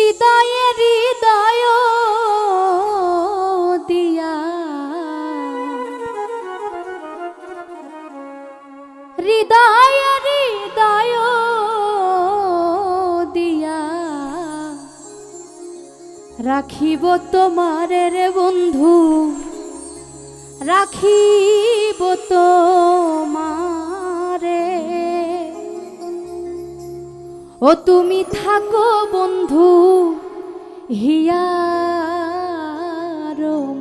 হৃদয়ে হৃদয় দিয়া হৃদয়ে হৃদয় দিয়া রাখিব তোমারে রে বন্ধু, রাখিব তোমারে। ও তুমি থাকো বন্ধু হিয়ার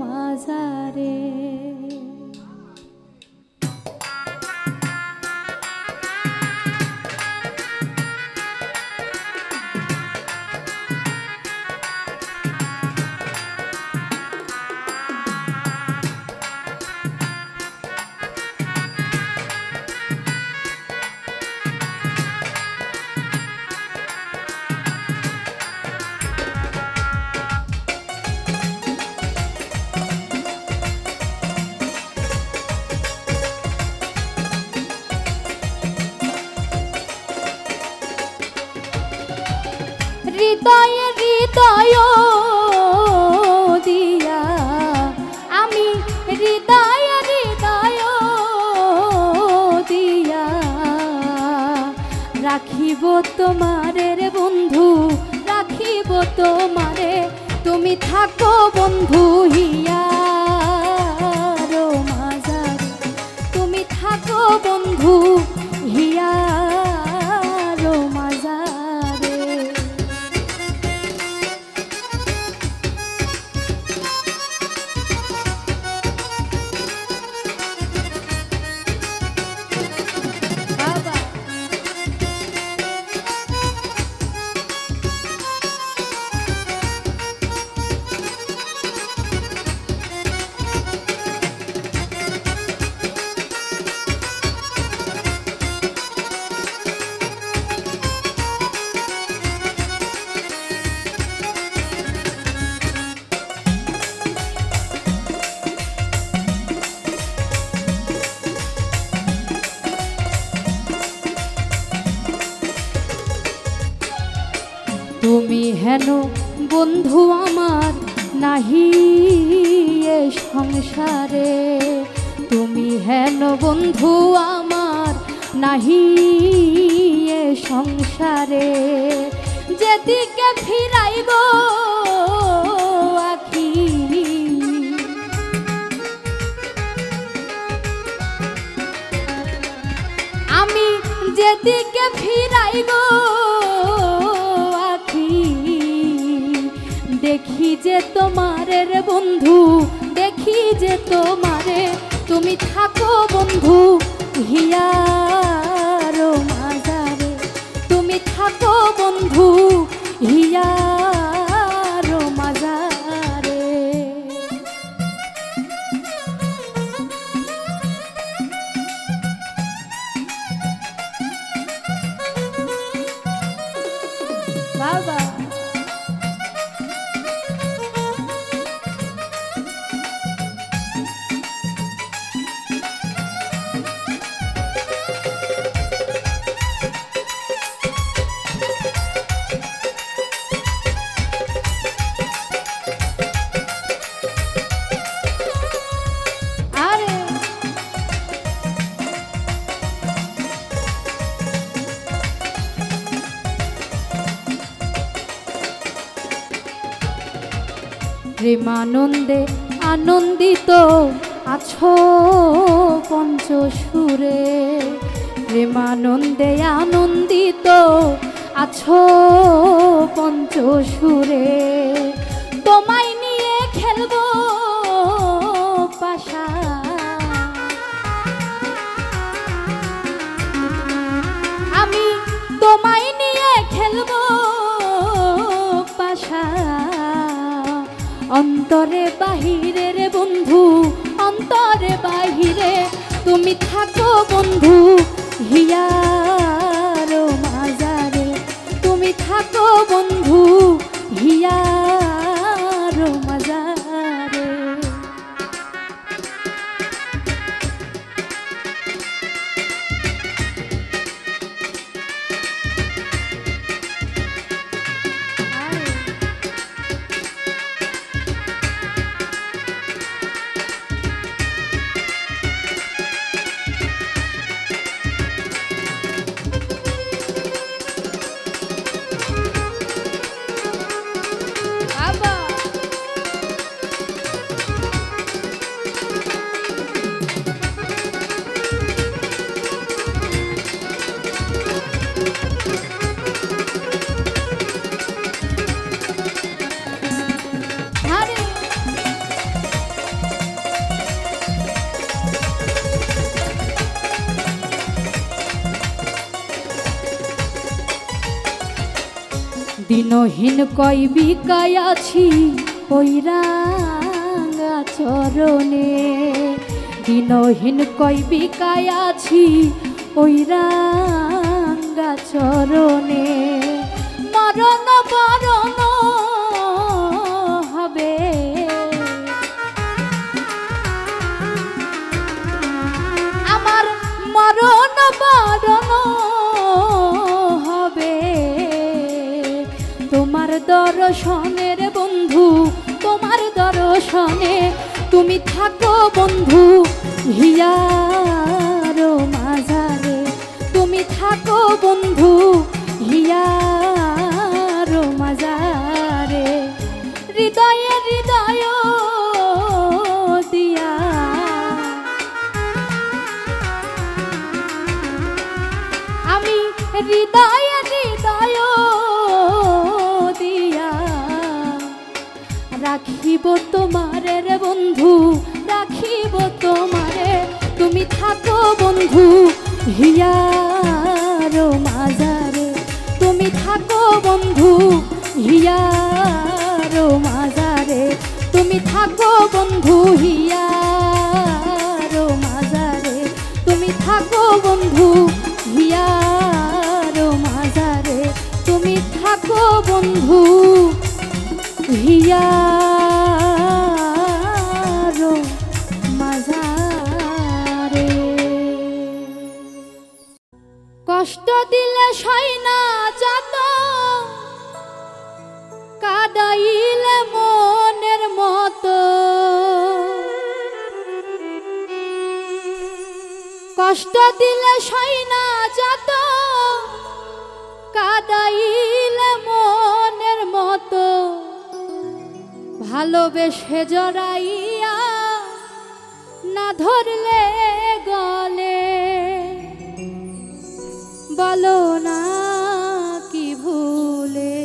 মাঝারে। হৃদয়ে হৃদয় দিয়া আমি হৃদয়ে হৃদয় দিয়া রাখিব তোমারে রে বন্ধু, রাখিব তোমারে। তুমি থাকো বন্ধু হিয়ার মাঝারে, তুমি থাকো বন্ধু হিয়ার মাঝারে। তুমি হেন বন্ধু আমার নাহি এ সংসারে, তুমি হেন বন্ধু আমার নাহি এ সংসারে। যেদিকে ফিরাইব আখি আমি, যেদিকে ফিরাইব দেখি যে তোমারে রে বন্ধু, দেখি যে তোমারে। তুমি থাকো বন্ধু হিয়ার মাঝারে, তুমি থাকো বন্ধু হিয়ার মাঝারে। বাবা প্রেমানন্দে আনন্দিত আছো পঞ্চসুরে, প্রেমানন্দে আনন্দিত আছো পঞ্চসুরে। তোমায় নিয়ে খেলবো পাশা, আমি তোমায় নিয়ে খেলবো পাশা। অন্তরে বাহিরে রে বন্ধু, অন্তরে বাহিরে তুমি থাকো বন্ধু হিয়ার মাঝারে, তুমি থাকো বন্ধু হিয়ার মাঝারে। দিনহীন কই বিকায় আছি ওই রাঙা চরণে, দিনহীন কই বিকায় আছি ওই রাঙা চরণে। মরণ বরণ হবে আমার, মরণ বরণ হবে তোমার দর্শনের বন্ধু, তোমার দর্শনে। তুমি থাকো বন্ধু হিয়ার মাঝারে, তুমি থাকো বন্ধু হিয়ার মাঝারে। হৃদয়ে হৃদয় দিয়া আমি, হৃদয়ে হৃদয় দিয়া রাখিব তোমারে রে বন্ধু, রাখিব তোমারে। তুমি থাকো বন্ধু হিয়ার মাঝারে, তুমি থাকো বন্ধু হিয়ার মাঝারে, তুমি থাকো বন্ধু হিয়ার মাঝারে, তুমি থাকো বন্ধু হিয়ার মাঝারে, তুমি থাকো বন্ধু হিয়ার মাঝারে। কষ্ট দিলে সই না যত, কাদাইলে মনের মতো, কষ্ট দিলে সই না যত, কাদাইলে মনের মতো। ভালোবেসে জড়াইয়া না ধরলে গলে, বলো না কি ভুলে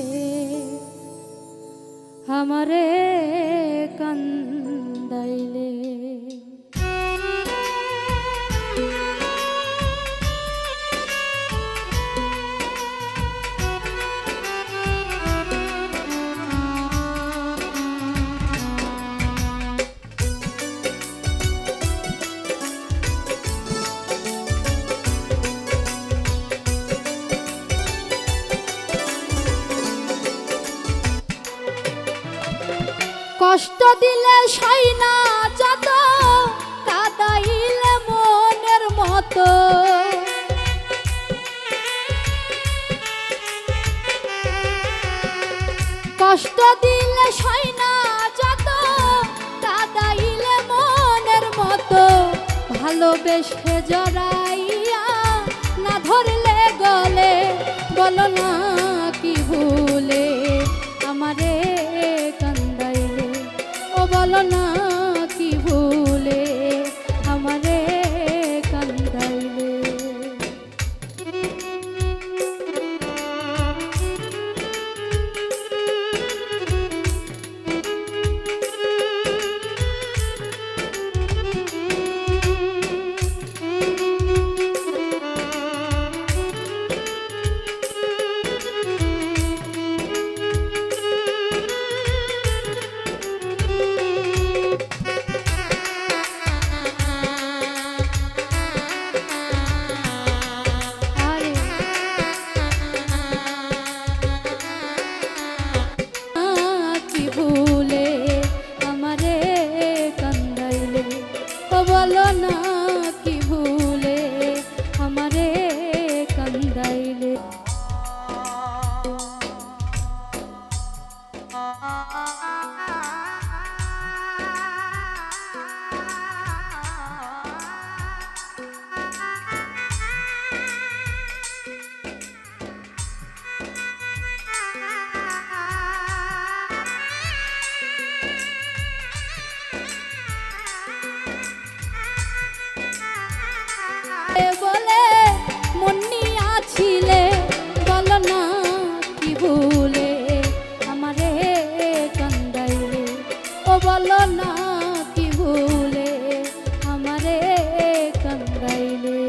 আমারে কান্দাইলে। কষ্ট দিলে সই না যত, কাদাইলে মনের মতো। কষ্ট দিলে সই না যত, কাদাইলে মনের মতো। ভালোবেসে জড়াইয়া না ধরলে গলে, বলো না কি ভুলে আমারে কান্দাইলে, ও বলো না কি ভুলে আমারে কান্দাইলে। বলো না কি ভুলে আমারে কান্দাইলে। বলে মনি আছিলে, বলো না কি ভুলে আমারে কান্দাইলে, ও বলো না কি ভুলে আমারে কান্দাইলে।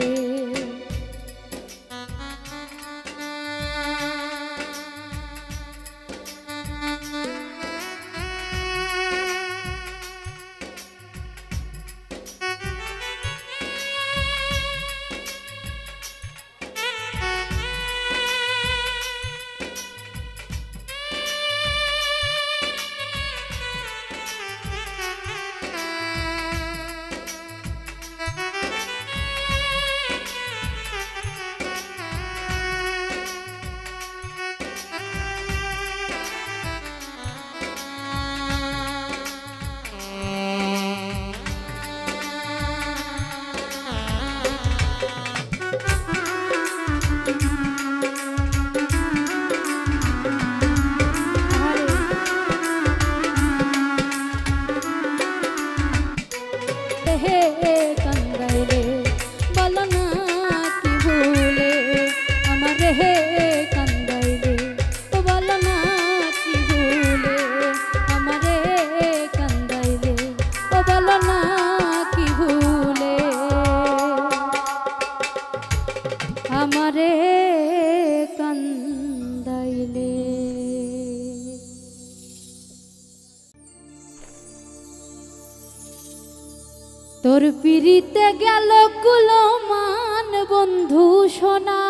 তোর পিরিতে গেল কুলমান বন্ধু সোনা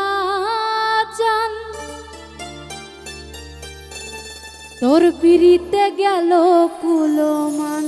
জান, তোর পিরিতে গেল কুলমান।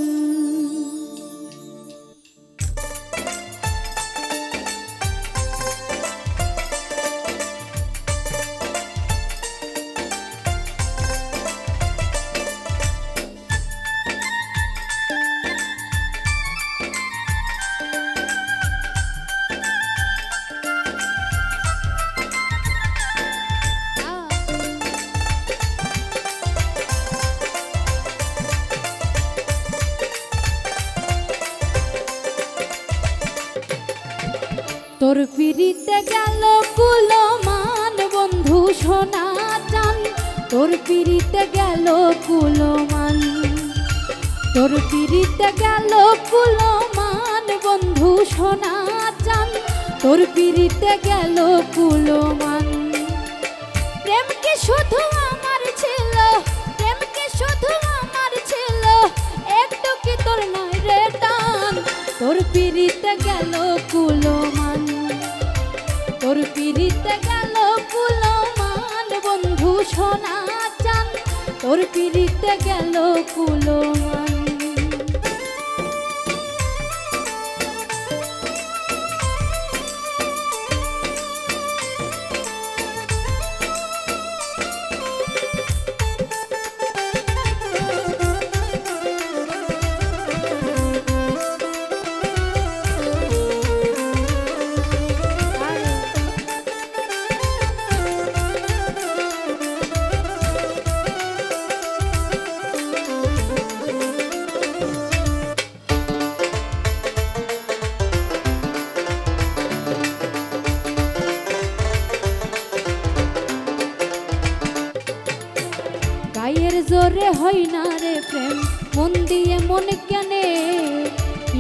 তোর পিরিতে গেল কুলমান বন্ধু সোনা জান, তোর পিরিতে গেল কুলমান, তোর পিরিতে গেল কুলমান বন্ধু সোনা জান, তোর পিরিতে গেল কুলমান। প্রেম কি শুধু আমার ছিল, প্রেম কি শুধু আমার ছিল, একটু কি তোর নয় রে টান, তোর পিরিতে গেল কুলমান, তোর পিরিতে গেল কুলমান বন্ধু সোনা জান, তোর পিরিতে গেল কুলমান। গায়ের জোরে হয় না রে প্রেম, মন দিয়ে মন কেনে,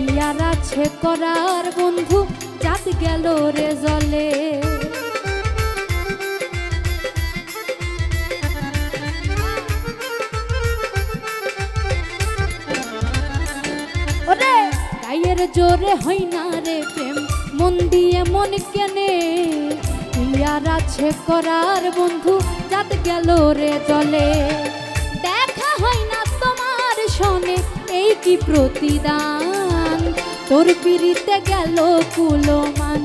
ইয়ার আছে করার বন্ধু জাত গেল রে জলে। ওরে গায়ের জোরে হয় না রে প্রেম, মন দিয়ে মন কেনে, ইয়ার আছে করার বন্ধু জাত গেল রে জলে। দেখা হয় না তোমার সনে এই কি প্রতিদান, তোর পিরিতে গেল কুলমান,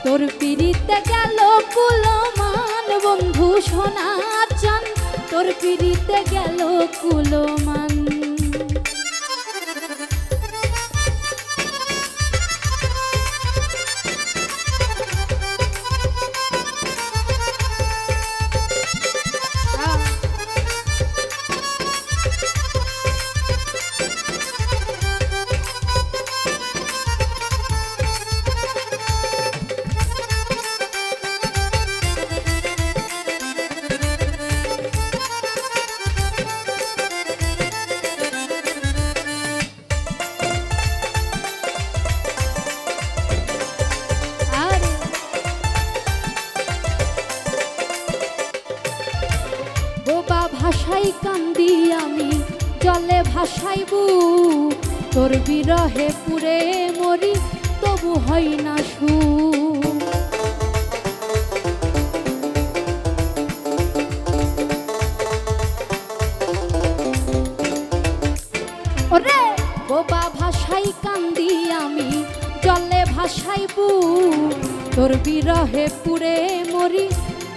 তোর পিরিতে গেল কুলমান বন্ধু সোনা জান, তোর পিরিতে গেল কুলমান। ভাষাই কান্দি আমি জলে ভাসাইবু, তোর বিরহে পুরে মরি তবু হয় না সু। ওরে বোবা ভাষাই কান্দি আমি জলে ভাসাইবু, তোর বিরহে পুরে মরি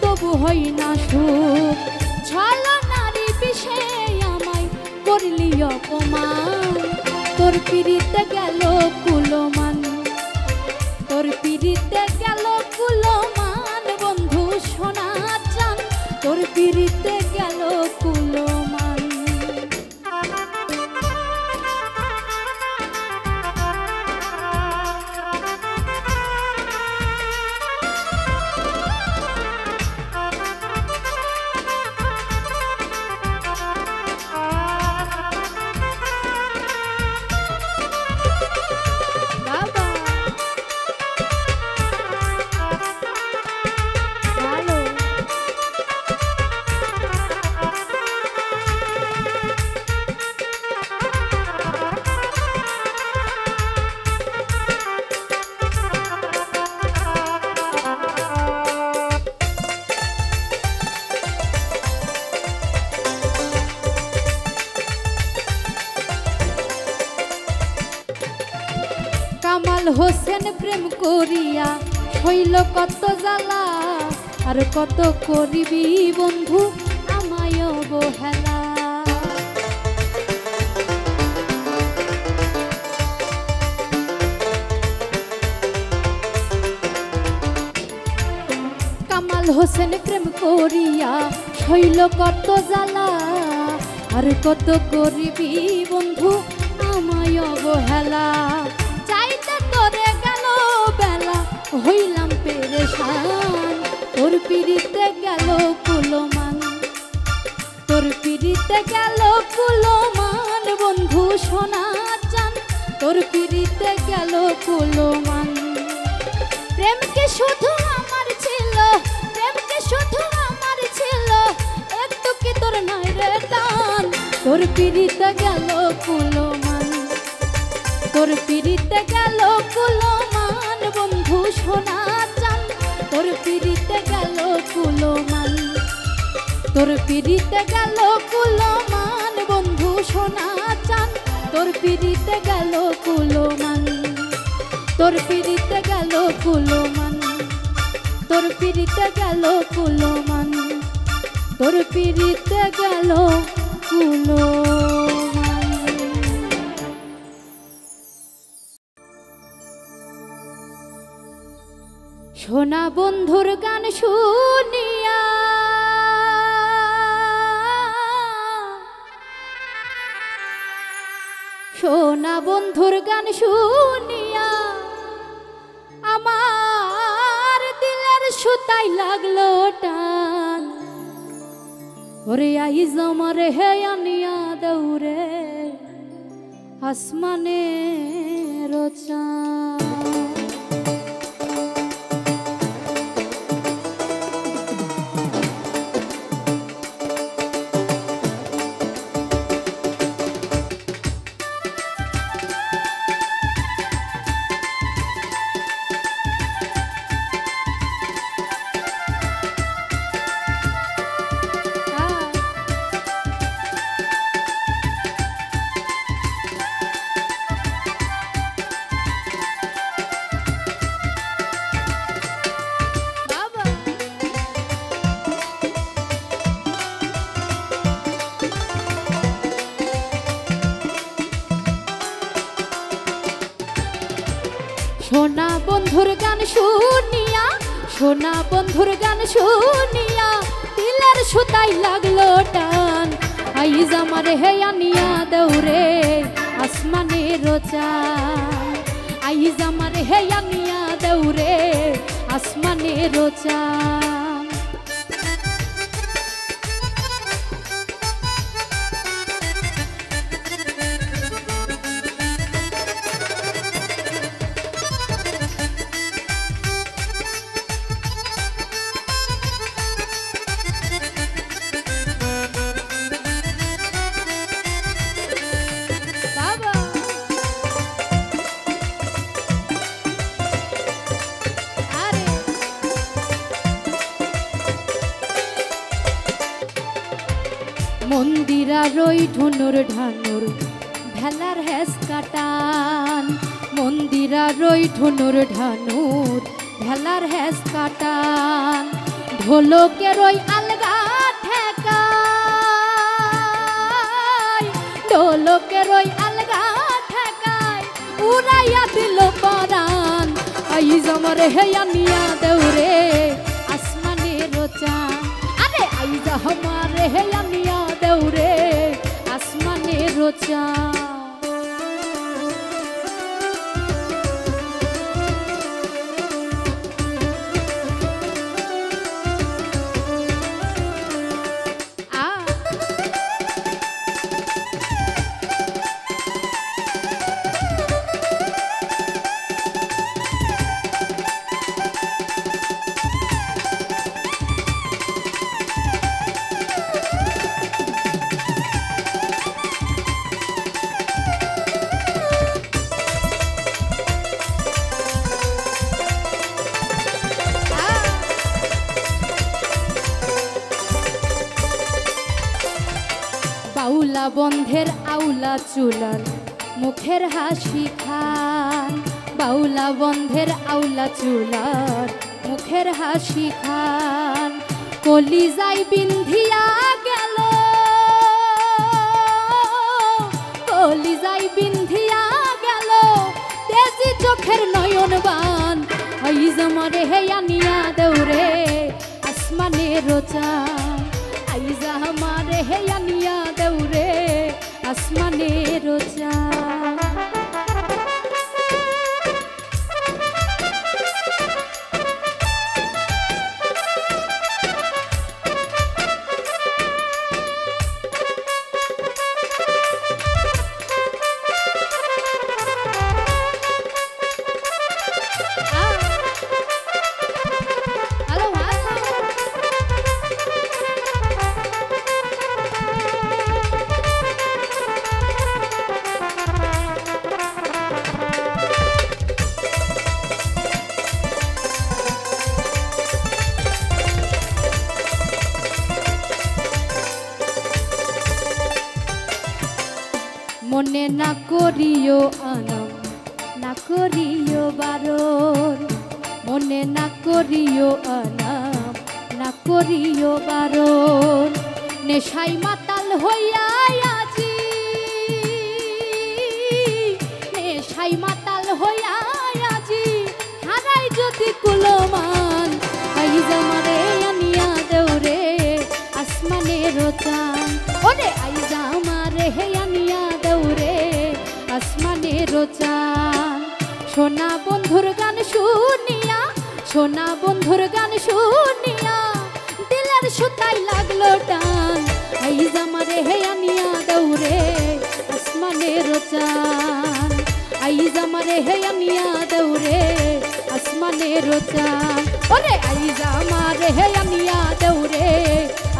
তবু হয় না সুখ। ছলনারি বিষে আমায় করলি অপমান, তোর পিরিতে গেল কুলমান, তোর পিরিতে গেল কুলমান বন্ধু সোনা জান, তোর পিরিতে গেল কুলমান। হোসেন প্রেম করিয়া হইল কত জ্বালা, আর কত করিবি বন্ধু আমায় অবহেলা। কামাল হোসেন প্রেম করিয়া হইল কত জ্বালা, আর কত করিবি বন্ধু আমায় অবহেলা। চাইতে তোরে গেল বেলা হইলাম পেরেশান, তোর পিড়িতে গেল কুলমান, তোর পিড়িতে গেল কুলমান বন্ধু সোনা চান, তোর পিড়িতে গেল কুলমান। প্রেমকে শুধু আমার ছিল, প্রেমকে শুধু আমার ছিল, একটু কি তোর নাই রে টান, তোর পিড়িতে গেল কুলমান, তোর পিড়িতে গেল কুলমান বন্ধু সোনা চান, তোর পিড়িতে গেল কুলমান, তোর পিড়িতে গেল কুলমান বন্ধু সোনা চান, তোর পিড়িতে গেল কুলমান, তোর পিড়িতে গেল কুলমান, তোর পিড়িতে গেল কুলমান, তোর পিড়িতে গেল কুলমান। সোনা বন্ধুর গান শুনিয়া সোনা বন্ধুর গান শুনিয়া আমার দিলের সুতাই লাগলো টান, ওরে আইজ আমার হে আনিয়া দৌড়ে আসমানের চাঁদ। সোনা বন্ধুর গান শুনিয়া, সোনা বন্ধুর গান শুনিয়া দিলের সুতাই লাগলো টান, আইজ আমার হে আনিয়া দৌড়ে আসমানের চাঁদ, আইজ আমার হে আনিয়া দৌড়ে আসমানের চাঁদ। মন্দিরা রই ঢুনুর ঢানুর ভেলার হেস কাটান, মন্দিরা রই ঢুনুর ঢানুর ভেলার হেস কাটান, ঢোলকে রই আলগা ঠেকায়, ঢোলকে রই আলগা ঠেকায় উড়াইয়া দিল পরান, আইজ আমার হে আনিয়া দৌড়ে আসমানের চাঁদ, আরে আইজ আমার হে আনিয়া দৌড়ে আসমানের চাঁদ। বাউলা বন্ধের আউলা চুলার মুখের হাসি খান, বাউলা বন্ধের আউলা চুলার মুখের হাসি খান কলিজায় বিন্ধিয়া গেল কলিজায় বিন্ধিয়া গেল তেজি চোখের নয়ন বান আইজ আমারে হে আনিয়া দৌড়ে আসমানের চাঁদ আইজ আমারে হে আনিয়া দৌড়ে আসমানের চাঁদ মনে না করিও আনম না করিও বারণ মনে না করিও আনাম না করিও বারণ নেশাই মাতাল হইয়া আজি নেশাই মাতাল হইয়া আজি হারাই যদি কুলমান আইজ আমারে আনিয়া দৌড়ে আসমানের চাঁদ ওরে আইজ আমারে হে আনিয়া দৌড়ে আসমানের চাঁদ সোনা বন্ধুর গান শুনিয়া সোনা বন্ধুর গান শুনিয়া দিলের সুতাই লাগলো টান আইজ আমারে হে আনিয়া দৌড়ে আসমানের চাঁদ আইজ আমারে হে আনিয়া দৌড়ে আসমানের চাঁদ ওরে আইজ আমারে হে আনিয়া দৌড়ে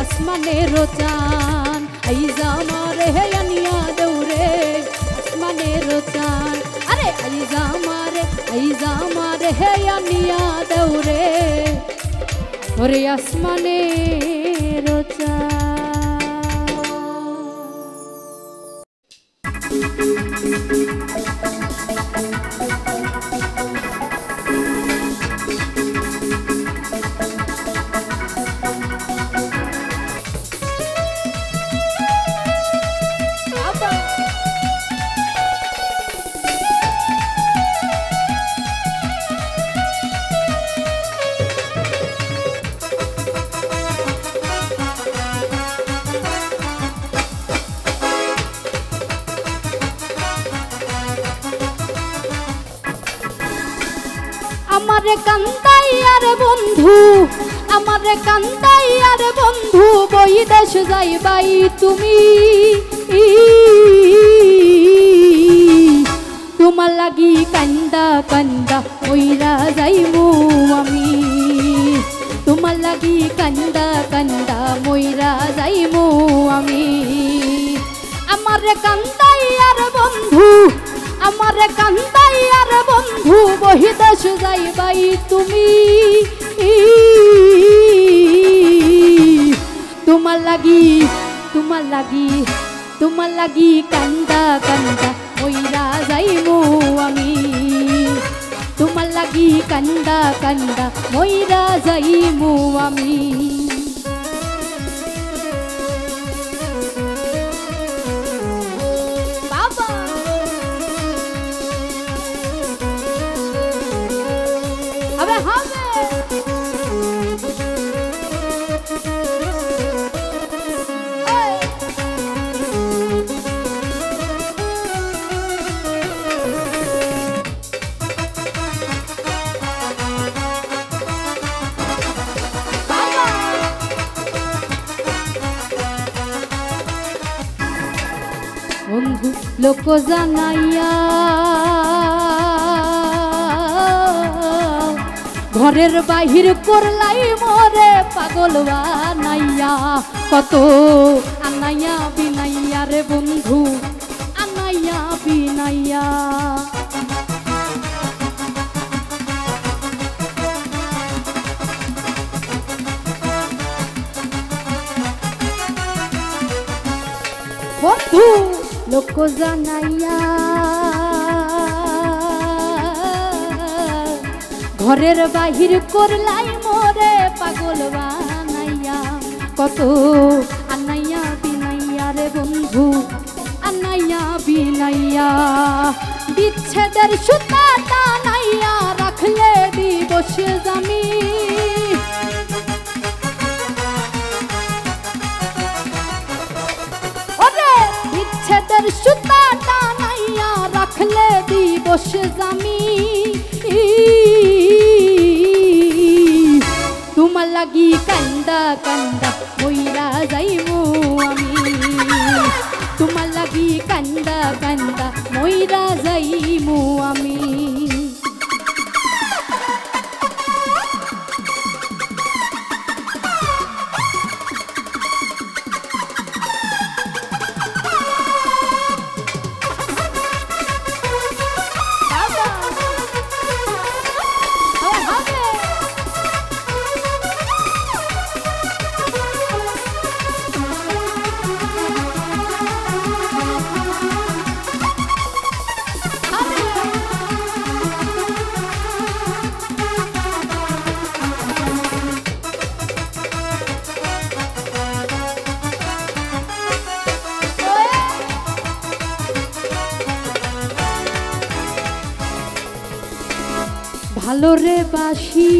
আসমানের চাঁদ আইজ আমারে হে আনিয়া দৌড়ে আসমানের চাঁদ আরে আইজ আমারে হে আনিয়া দৌড়ে ওরে আসমানের চাঁদ আমারে কান্দাই আর বন্ধু আমারে কান্দাই আর বন্ধু বৈদেশ যাইবাই তুমি তোমার লাগি কান্দা কান্দা ওইরা যাইমু আমি তোমার লাগি কান্দা কান্দা মইরা যাইমু আমি আমারে কান্দাই আর বন্ধু আমারে কান্দাই আর বন্ধু বহিদেশ যাইবাই তুমি তোমার লাগি তোমার লাগি তোমার লাগি কান্দা কান্দা মইরা যাইমু আমি তোমার লাগি কান্দা কান্দা মইরা যাইমু আমি বন্ধু লোক জানাইয়া ঘরের বাহির করলাই মরে পাগল বানাইয়া কত আনাইয়া বিনাইয়া রে বন্ধু আনাইয়া বিনাইয়া বন্ধু লোক জানাইয়া ঘরের বাহির করলাই মোরে পাগল বানাইয়া কত আনাইয়া বিনাইয়া রে বন্ধু আনাইয়া বিনাইয়া বিচ্ছেদের সুতা টানাইয়া রাখলে দিবস জামি ওরে বিচ্ছেদের সুতা টানাইয়া রাখলে দিবস জামি তোমার লাগি কান্দা কান্দা মইরা যাইমু আমি তোমার লাগি কান্দা কান্দা মইরা যাইমু আমি ভালো রে বাসি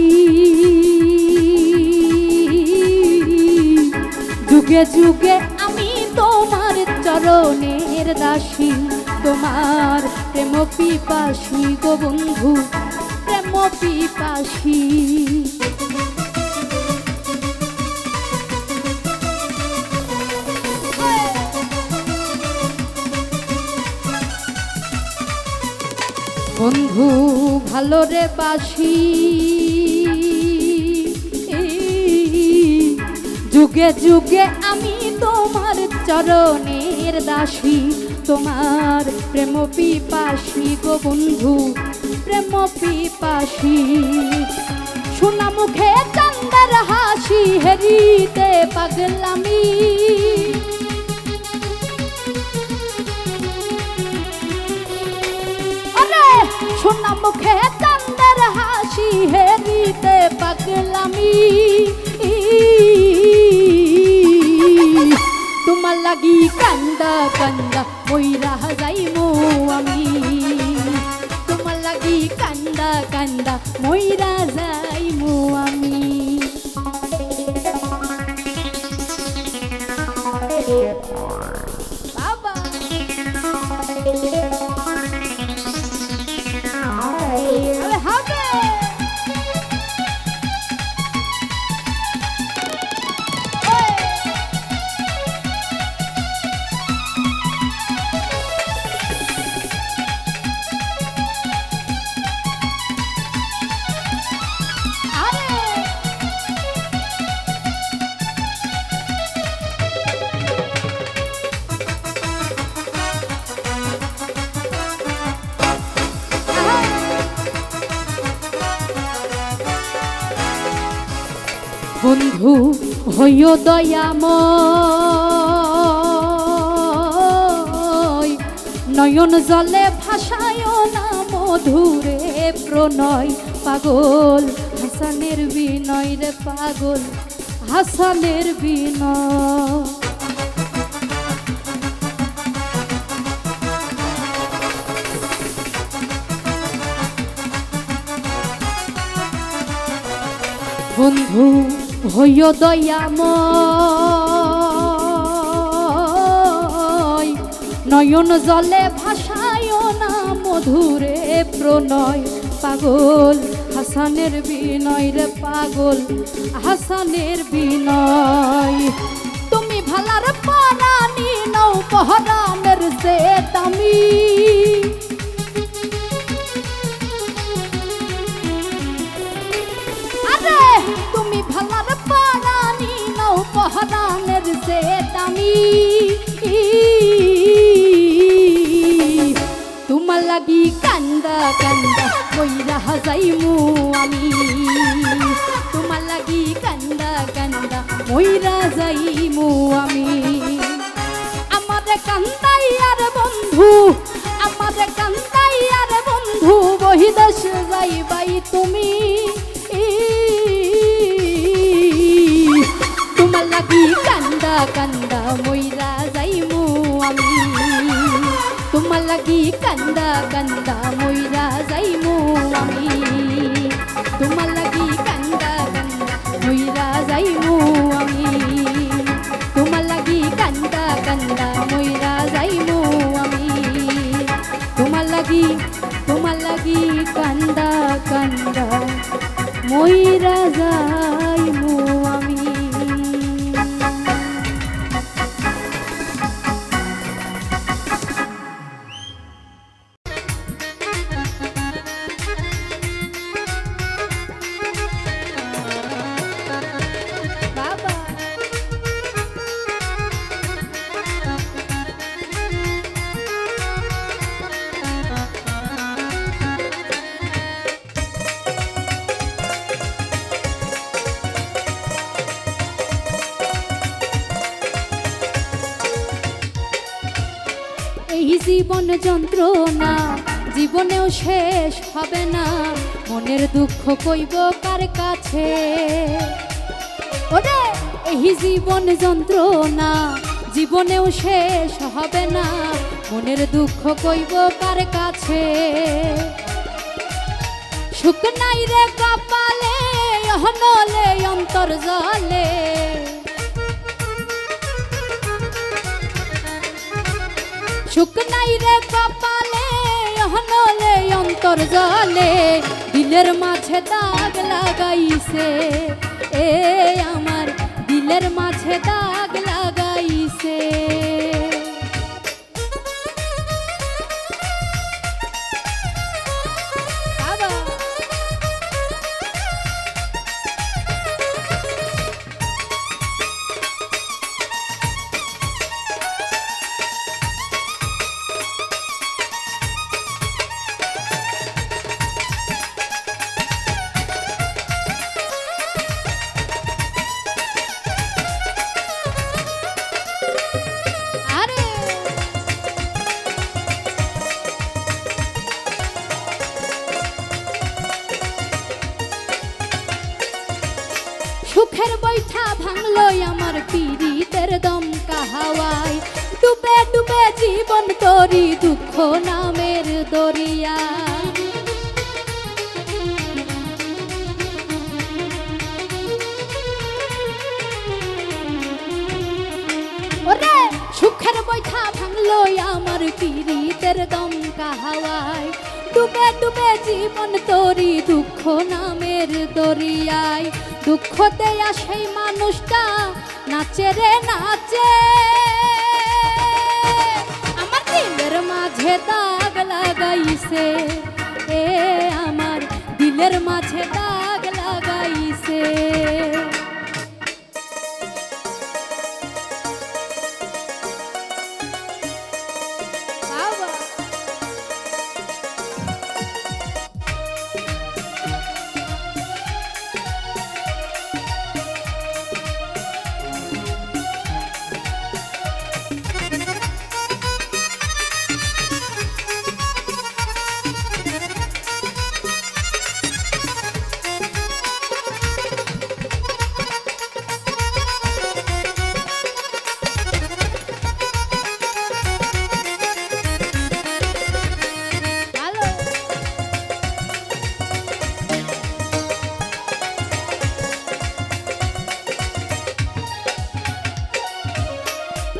যুগে যুগে আমি তোমার চরণের দাসী তোমার প্রেম পিপাসী গো বন্ধু প্রেম পিপাসী বন্ধু ভালো রে বাসি যুগে যুগে আমি তোমার চরণের দাসী তোমার প্রেম পিপাসী গো বন্ধু প্রেম পিপাসী সোনা মুখে চান্দার হাসি হেরিতে পাগলামি সোনা মুখে চান্দার হাসি হেরিতে পাগলামি তোমার লাগি কান্দা কান্দা মইরা যাইমু আমি তোমার লাগি কান্দা কান্দা মইরা যাইমু আমি বাবা বন্ধু হইও দয়াময় নয়ন জলে ভাসায় না মধুরে প্রণয় পাগল হাসানের বিনয় রে পাগল হাসানের বিনয় বন্ধু হইও দয়াময় নয়ন জলে ভাসায় না মধুরে প্রণয় পাগল হাসানের বিনয় রে পাগল হাসানের বিনয় তুমি ভালার পরানি নও পহরানের সে দামি তুমি ভালার পরানি নও পহরানের সে দামি তোমার লাগি কান্দা কান্দা কইরা যাইমু আমি তোমার লাগি কান্দা কান্দা মইরা যাইমু আমি আমারে কান্দাইয়ার বন্ধু আমারে কান্দাইয়ার বন্ধু বহিদেশ যাইবাই তুমি কান্দা মইরা যাইমু আমি তোমার লাগি কান্দা কান্দা মইরা যাইমু আমি তোমার লাগি কান্দা কান্দা মইরা যাইমু আমি তোমার লাগি কান্দা কান্দা মইরা যাইমু আমি তোমার লাগি কান্দা কান্দা মইরা যাইমু আমি। এই জীবন যন্ত্রণা জীবনেও শেষ হবে না মনের দুঃখ কইব কার কাছে ওরে এই জীবন যন্ত্রণা জীবনেও শেষ হবে না মনের দুঃখ কইব কার কাছে সুখ নাই রে কপালে অহনলে অন্তর জলে সুখ নাই রে কপালে অহনলে অন্তর জলে দিলের মাঝে দাগ লাগাইছে এ আমার দিলের মাঝে দাগ লাগাইছে সুখের বৈঠা ভাঙলো আমার পীড়িতের দমকা হাওয়ায় ডুবে ডুবে জীবন তরি দুঃখ নামের দরিয়া ওরে সুখের বৈঠা ভাঙলো আমার পীড়িতের দমকা হাওয়ায় ডুবে ডুবে জীবন তরি দুঃখ নামের দরিয়ায় দুঃখ দেয়া সেই মানুষটা নাচে রে নাচে আমার দিলের মাঝে দাগ লাগাইছে এ আমার দিলের মাঝে দাগ লাগাইছে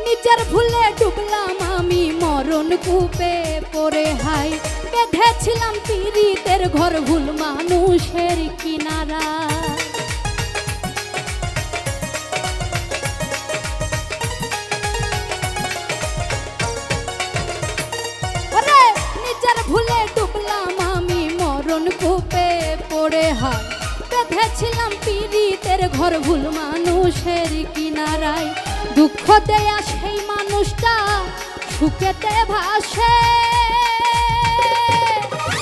নিজের ভুলে ডুবলাম আমি মরণ কূপে পড়ে হাই বেঁধেছিলাম পীড়িতের ঘর ভুল মানুষের কিনারা ওরে নিজের ভুলে ডুবলাম আমি মরণ কূপে পড়ে হাই বেঁধেছিলাম পীড়িতের ঘর ভুল মানুষের কিনারায় দুঃখ দেয়া সেই মানুষটা সুখেতে ভাসে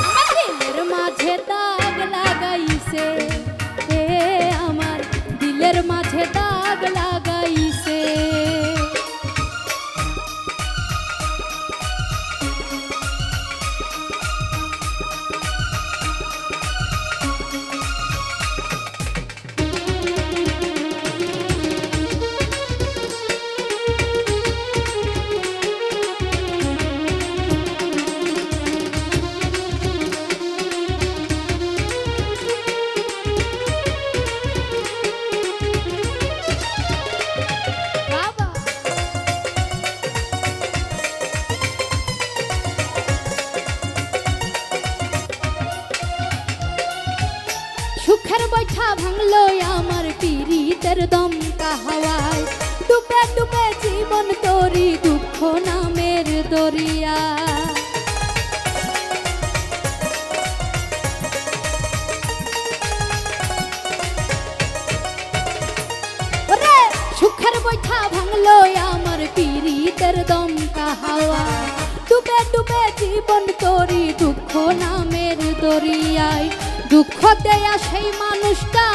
আমার দিলের মাঝে দাগ লাগাইছে এ আমার দিলের মাঝে দাগ লাগাইছে হাওয়ায় ডুবে ডুবে জীবন তোরি দুঃখ নামের দরিয়া সুখের বৈঠা ভাঙলো আমার পীড়িতের দমকা হাওয়া ডুবে ডুবে জীবন তোরি দুঃখ নামের দরিয়ায় দুঃখ দেয়া সেই মানুষটা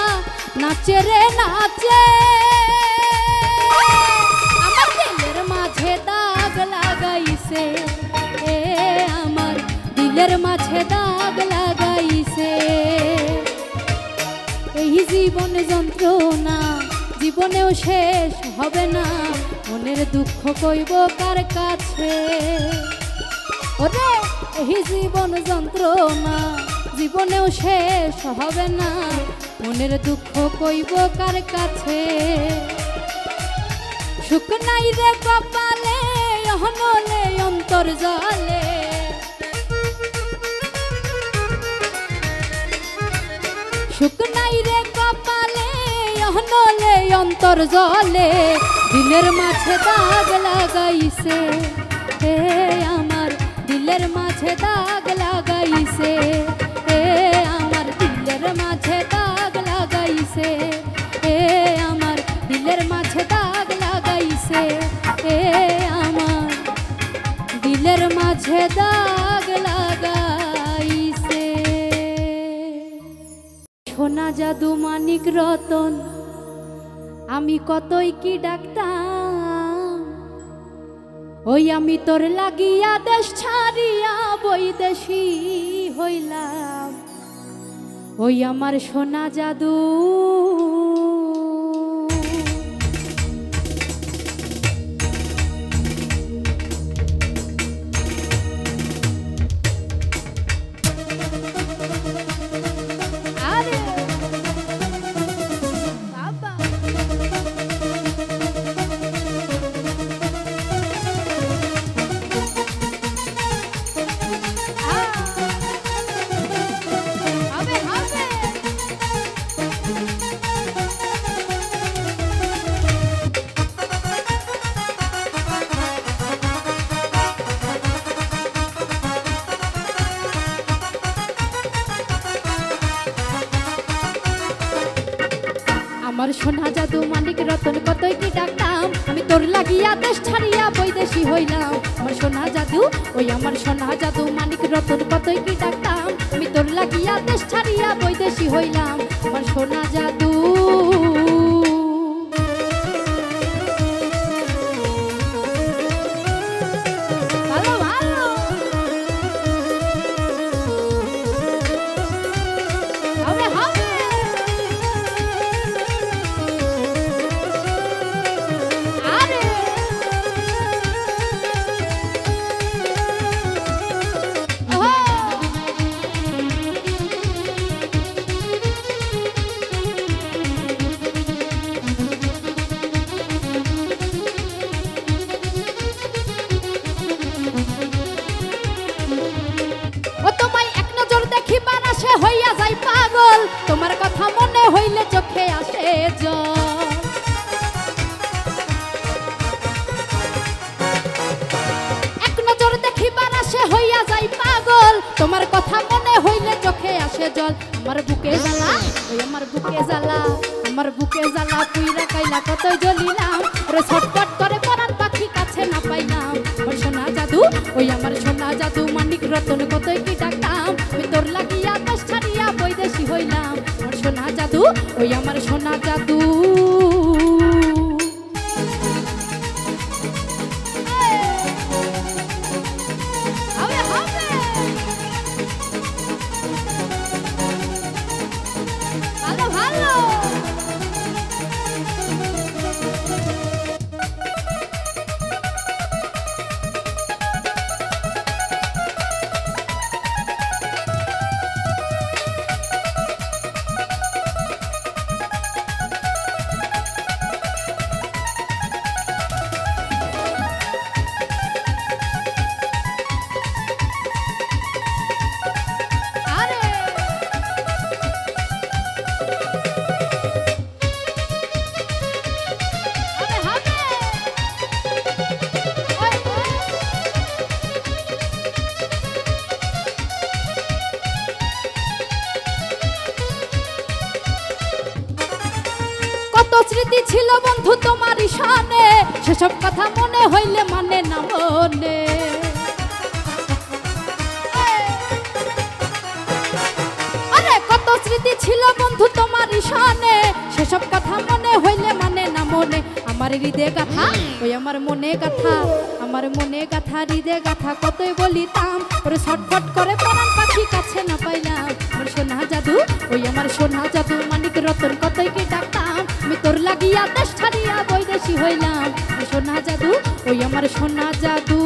নাচে রে নাচে আমার দিলের মাঝে দাগ লাগাইছে আমার দিলের মাঝে দাগ লাগাইছে এই জীবন যন্ত্রণা জীবনেও শেষ হবে না মনের দুঃখ কইব কার কাছে ওরে এই জীবন যন্ত্রণা জীবনেও শেষ হবে না মনের দুঃখ কইব কার কাছে সুখ নাই রে কপালে অহনলে অন্তর জলে সুখ নাই রে কপালে অহনলে অন্তর জলে দিলের মাঝে দাগ লাগাইছে আমার দিলের মাঝে দাগ লাগাইছে আমার দিলের মাঝে দাগ লাগাইছে আমার দিলের মাঝে দাগ লাগাইছে আমার দিলের মাঝে দাগ লাগাইছে সোনা জাদু মানিক রতন আমি কতই কি ডাকতাম ওই আমি তোর লাগিয়া দেশ ছাড়িয়া বৈদেশী হইলাম ওই আমার সোনা জাদু আমার সোনা জাদু মানিক রতন কতই কি ডাকতাম আমি তোর লাগিয়া দেশ ছাড়িয়া বৈদেশী হইলাম আমার সোনা জাদু ওই আমার সোনা জাদু মানিক রতন কতই কি ডাকতাম আমি তোর লাগিয়া দেশ ছাড়িয়া বৈদেশী হইলাম আমার সোনা জাদু হইয়া যাই পাগল তোমার কথা মনে হইলে চোখে আসে জল এক নজর দেখিবার আসে হইয়া যাই পাগল তোমার কথা মনে হইলে চোখে আসে জল আমার বুকে জ্বালা ওই আমার বুকে জ্বালা আমার বুকে জ্বালা পুইরা কাইলা কতই জ্বলিলাম ওরে ছটফট করে পরাণ পাখি কাছে না পাইলাম আমার সোনা জাদু ওই আমার সোনা জাদু মানিক রতন কতই কি ডাকতাম আমি তোর লাগিয়া দেশ ছাড়িয়া বৈদেশী হইলাম আমার সোনা জাদু ওই আমার সোনা জাদু স্মৃতি ছিল বন্ধু তোমার শানে, সেসব কথা মনে হইলে মানে না মনে। আরে কত স্মৃতি ছিল বন্ধু তোমার শানে, সেসব কথা মনে হইলে মানে না মনে। আমার হৃদয়ে গাথা ওই আমার মনে গাথা, আমার মনে গাথা হৃদয়ে গাথা কতই বলিতাম, ওরে ছটফট করে প্রাণ পাখি কাছে না পাইলাম। আমার সোনা জাদু ওই আমার সোনা জাদু, মানিক রতন কতই কি ডাকতাম, আমি তোর লাগিয়া দেশ ছাড়িয়া বৈদেশী হইলাম। সোনা জাদু ওই আমার সোনা জাদু।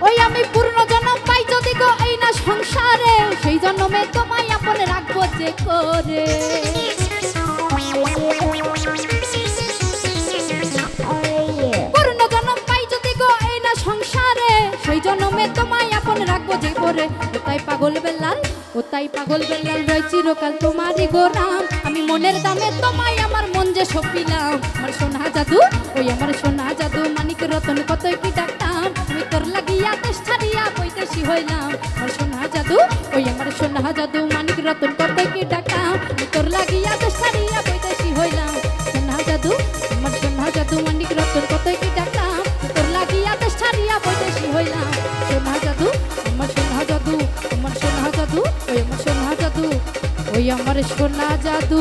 ওই আমি পূর্ণ জন্ম পাই যদি গো এই না সংসারে, সেই জন্মে তোমায় আপন রাখবো যে করে। পূর্ণ জন্ম পাই যদি গো এই না সংসারে, সেই জন্মে তোমায় আপন রাখবো যে করে। ওটাই পাগল বেলাল, ওটাই পাগল বেলাল রয় চিরকাল তোমারই গোরাম, আমি মনের দামে তোমায় আমার মন যে সপিলাম। আমার সোনা জাদু ওই আমার সোনা জাদু, মানিক রতন কতই কি ডাকতাম, আমি তোর লাগিয়া দেশ ছাড়িয়া বৈদেশী হইলাম। আমার সোনা জাদু ওই আমার সোনা জাদু, মানিক রতন কতই কি ডাকতাম, আমি তোর লাগিয়া দেশ ছাড়িয়া বৈদেশী হইলাম। সোনা জাদু আমার সোনা জাদু, মানিক রতন কতই কি ডাকতাম, তোর লাগিয়া দেশ ছাড়িয়া বৈদেশী হইলাম। সোনা জাদু আমার সোনা জাদু, আমার সোনা জাদু ওই আমার সোনা জাদু, ওই আমার সোনা জাদু।